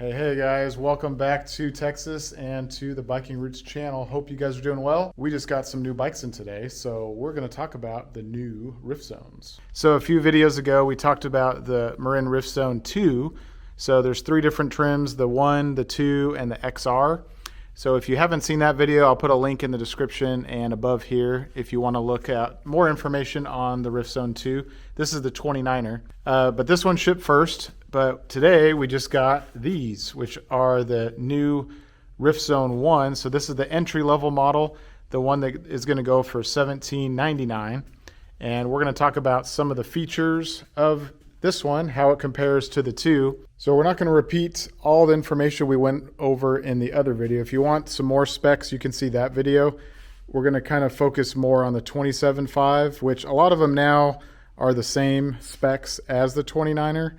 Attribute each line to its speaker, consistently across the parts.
Speaker 1: Hey guys, welcome back to Texas and to the Biking Roots channel. Hope you guys are doing well. We just got some new bikes in today, so we're going to talk about the new Rift Zones. So a few videos ago, we talked about the Marin Rift Zone 2. So there's 3 different trims, the 1, the 2, and the XR. So if you haven't seen that video, I'll put a link in the description and above here if you want to look at more information on the Rift Zone 2. This is the 29er, but this one shipped first. But today we just got these, which are the new Rift Zone 1. So this is the entry-level model, the one that is going to go for $17.99. And we're going to talk about some of the features of this one, how it compares to the 2. So we're not going to repeat all the information we went over in the other video. If you want some more specs, you can see that video. We're going to kind of focus more on the 27.5, which a lot of them now are the same specs as the 29er.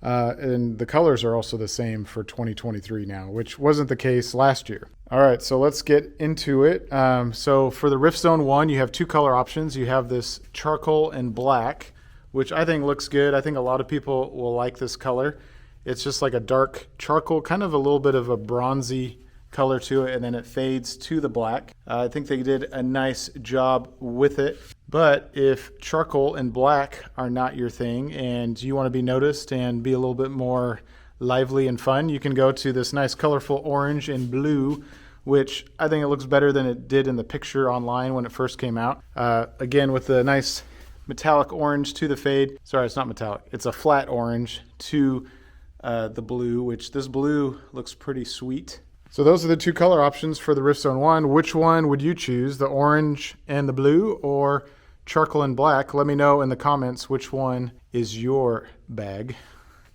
Speaker 1: And the colors are also the same for 2023 now, which wasn't the case last year. All right, so let's get into it. So for the Rift Zone 1, you have 2 color options. You have this charcoal and black, which I think looks good. I think a lot of people will like this color. It's just like a dark charcoal, kind of a little bit of a bronzy color to it, and then it fades to the black. I think they did a nice job with it. But if charcoal and black are not your thing and you want to be noticed and be a little bit more lively and fun, you can go to this nice colorful orange and blue, which I think it looks better than it did in the picture online when it first came out. Again, with the nice metallic orange to the fade. Sorry, it's not metallic. It's a flat orange to the blue, which this blue looks pretty sweet. So those are the 2 color options for the Rift Zone 1. Which one would you choose, the orange and the blue or charcoal and black? Let me know in the comments which one is your bag.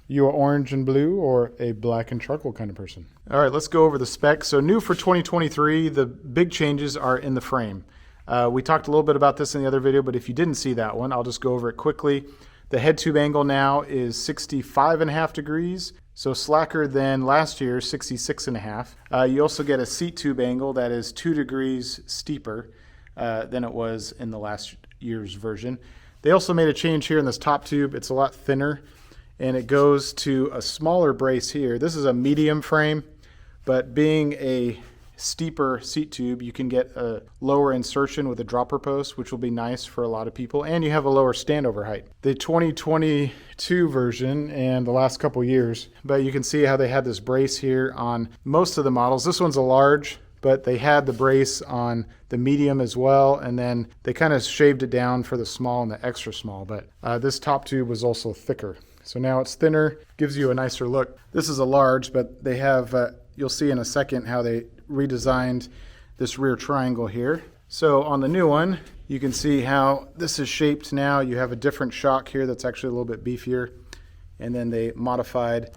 Speaker 1: You are orange and blue or a black and charcoal kind of person? All right, let's go over the specs. So new for 2023, the big changes are in the frame. We talked a little bit about this in the other video, but if you didn't see that one, I'll just go over it quickly. The head tube angle now is 65.5 degrees. So slacker than last year, 66.5. You also get a seat tube angle that is 2 degrees steeper than it was in the last year's version. They also made a change here in this top tube. It's a lot thinner, and it goes to a smaller brace here. This is a medium frame, but being a steeper seat tube, you can get a lower insertion with a dropper post, which will be nice for a lot of people, and you have a lower standover height. The 2022 version and the last couple years, but you can see how they had this brace here on most of the models. This one's a large, but they had the brace on the medium as well, and then they kind of shaved it down for the small and the extra small, but this top tube was also thicker. So now it's thinner, gives you a nicer look. This is a large, but they have, you'll see in a second how they redesigned this rear triangle here. So on the new one, you can see how this is shaped now. You have a different shock here that's actually a little bit beefier, and then they modified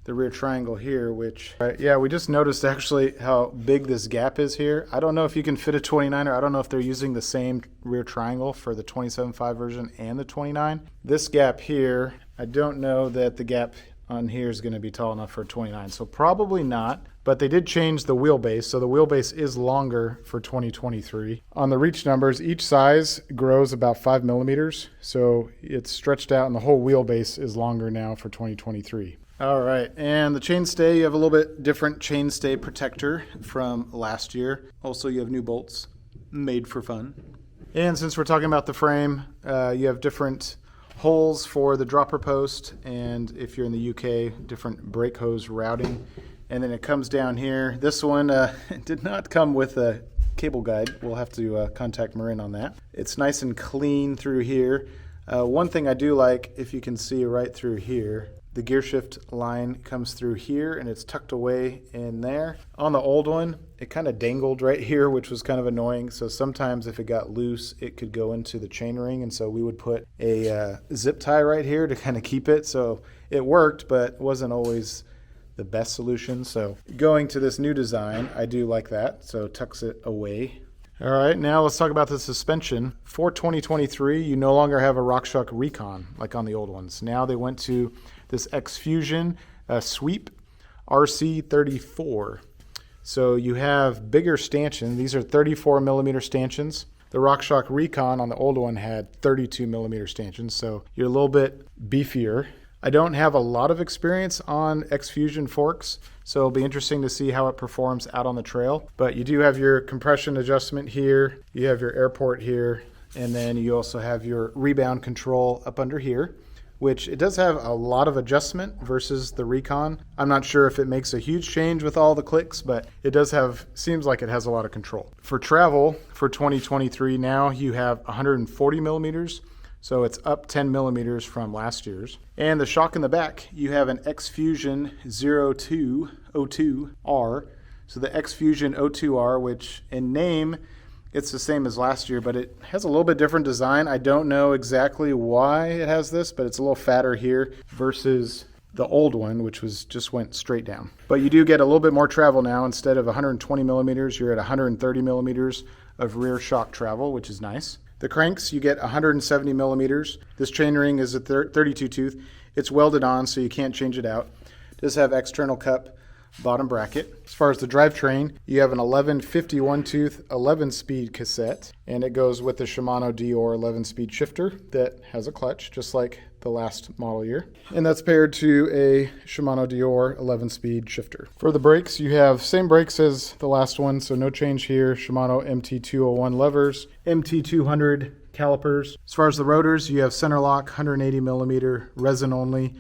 Speaker 1: the rear triangle here, which, yeah, we just noticed actually how big this gap is here. I don't know if you can fit a 29er. I don't know if they're using the same rear triangle for the 27.5 version and the 29. This gap here, I don't know that the gap on here is going to be tall enough for a 29, so probably not. But they did change the wheelbase, so the wheelbase is longer for 2023. On the reach numbers, each size grows about 5 millimeters, so it's stretched out, and the whole wheelbase is longer now for 2023. All right, and the chainstay, you have a little bit different chainstay protector from last year. Also, you have new bolts made for fun. And since we're talking about the frame, you have different holes for the dropper post, and if you're in the UK, different brake hose routing. And then it comes down here. This one did not come with a cable guide. We'll have to contact Marin on that. It's nice and clean through here. One thing I do like, if you can see right through here, the gear shift line comes through here and it's tucked away in there. On the old one, it kind of dangled right here, which was kind of annoying. So sometimes if it got loose, it could go into the chain ring. And so we would put a zip tie right here to kind of keep it. So it worked, but wasn't always the best solution. So going to this new design, I do like that. So it tucks it away. All right, now let's talk about the suspension. For 2023, you no longer have a Rockshox Recon like on the old ones. Now they went to this X-Fusion Sweep RC34. So you have bigger stanchions. These are 34 millimeter stanchions. The Rockshox Recon on the old one had 32 millimeter stanchions, so you're a little bit beefier I don't have a lot of experience on X-Fusion forks, so it'll be interesting to see how it performs out on the trail. But you do have your compression adjustment here, you have your airport here, and then you also have your rebound control up under here, which it does have a lot of adjustment versus the Recon. I'm not sure if it makes a huge change with all the clicks, but it does have, seems like it has a lot of control. For travel, for 2023 now, you have 140 millimeters, so it's up 10 millimeters from last year's. And the shock in the back, you have an X-Fusion 02R. So the X-Fusion 02R, which in name, it's the same as last year, but it has a little bit different design. I don't know exactly why it has this, but it's a little fatter here versus the old one, which was just went straight down. But you do get a little bit more travel now. Instead of 120 millimeters, you're at 130 millimeters of rear shock travel, which is nice. The cranks, you get 170 millimeters. This chainring is a 32 tooth. It's welded on, so you can't change it out. It does have external cup bottom bracket. As far as the drivetrain, you have an 1151 tooth 11-speed cassette, and it goes with the Shimano Dior 11-speed shifter that has a clutch, just like the last model year. And that's paired to a Shimano Dior 11-speed shifter. For the brakes, you have same brakes as the last one, so no change here. Shimano MT201 levers, MT200 calipers. As far as the rotors, you have center lock, 180 millimeter resin only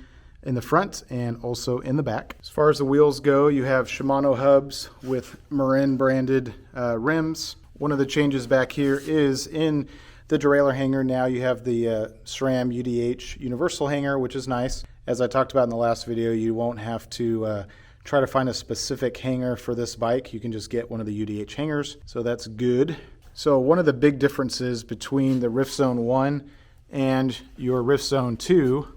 Speaker 1: in the front and also in the back. As far as the wheels go, you have Shimano hubs with Marin branded rims. One of the changes back here is in the derailleur hanger. Now you have the SRAM UDH universal hanger, which is nice. As I talked about in the last video, you won't have to try to find a specific hanger for this bike. You can just get one of the UDH hangers, so that's good. So one of the big differences between the Rift Zone 1 and your Rift Zone 2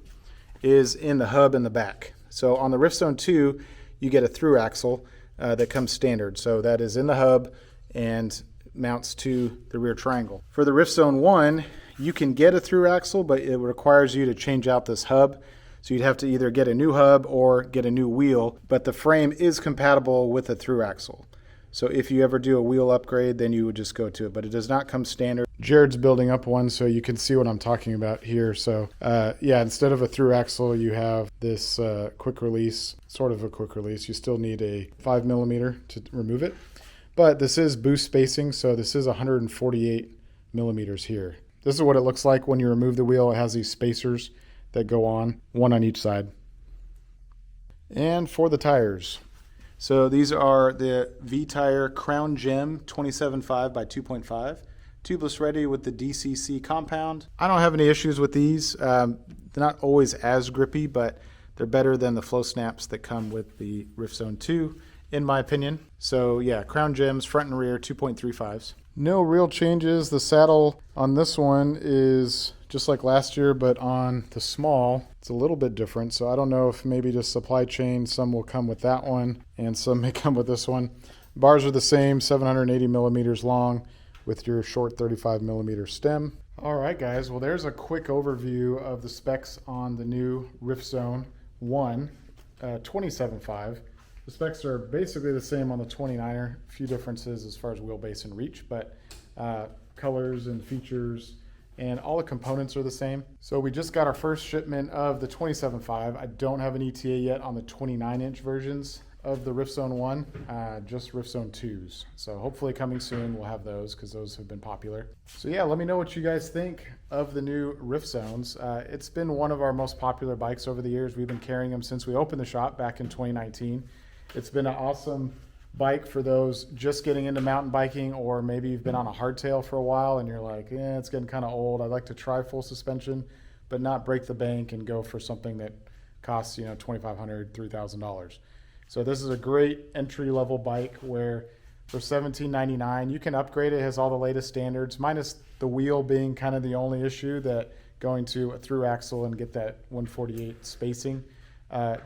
Speaker 1: is in the hub in the back. So on the Rift Zone 2, you get a through axle that comes standard. So that is in the hub and mounts to the rear triangle. For the Rift Zone 1, you can get a through axle, but it requires you to change out this hub. So you'd have to either get a new hub or get a new wheel, but the frame is compatible with a through axle. So if you ever do a wheel upgrade, then you would just go to it, but it does not come standard. Jared's building up one, so you can see what I'm talking about here. So yeah, instead of a through axle, you have this quick release, sort of a quick release. You still need a 5 millimeter to remove it, but this is boost spacing, so this is 148 millimeters here. This is what it looks like when you remove the wheel. It has these spacers that go on, one on each side. And for the tires, so these are the V-Tire Crown Gem 27.5 by 2.5. Tubeless ready with the DCC compound. I don't have any issues with these. They're not always as grippy, but they're better than the flow snaps that come with the Rift Zone 2, in my opinion. So yeah, Crown Gems, front and rear, 2.35s. No real changes. The saddle on this one is just like last year, but on the small, it's a little bit different. So I don't know if maybe just supply chain, some will come with that one and some may come with this one. Bars are the same, 780 millimeters long with your short 35 millimeter stem. All right, guys, well, there's a quick overview of the specs on the new Rift Zone 1 27.5. The specs are basically the same on the 29er, a few differences as far as wheelbase and reach, but colors and features and all the components are the same. So we just got our first shipment of the 27.5. I don't have an ETA yet on the 29-inch versions of the Rift Zone 1, just Rift Zone 2s. So hopefully coming soon we'll have those because those have been popular. So yeah, let me know what you guys think of the new Rift Zones. It's been one of our most popular bikes over the years. We've been carrying them since we opened the shop back in 2019. It's been an awesome bike for those just getting into mountain biking, or maybe you've been on a hardtail for a while and you're like, it's getting kind of old. I'd like to try full suspension, but not break the bank and go for something that costs, $2,500, $3,000. So this is a great entry-level bike where for $1,799 you can upgrade it. It has all the latest standards, minus the wheel being kind of the only issue, that going to a through axle and get that 148 spacing.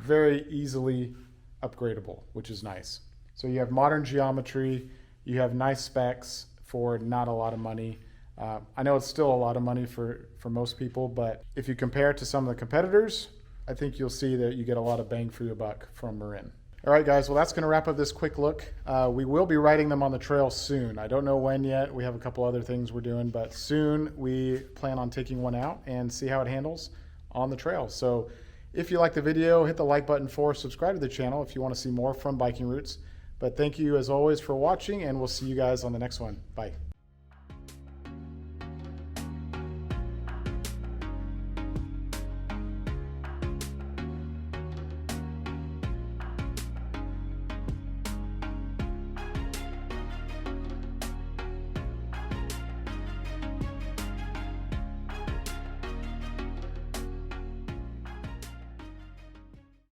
Speaker 1: Very easily upgradable, which is nice. So you have modern geometry, you have nice specs for not a lot of money. I know it's still a lot of money for most people, but if you compare it to some of the competitors, I think you'll see that you get a lot of bang for your buck from Marin. All right, guys, well, that's going to wrap up this quick look. We will be riding them on the trail soon. I don't know when yet. We have a couple other things we're doing, but soon we plan on taking one out and see how it handles on the trail. So If you like the video, hit the like button for, subscribe to the channel if you want to see more from Biking Roots. But thank you as always for watching, and we'll see you guys on the next one. Bye.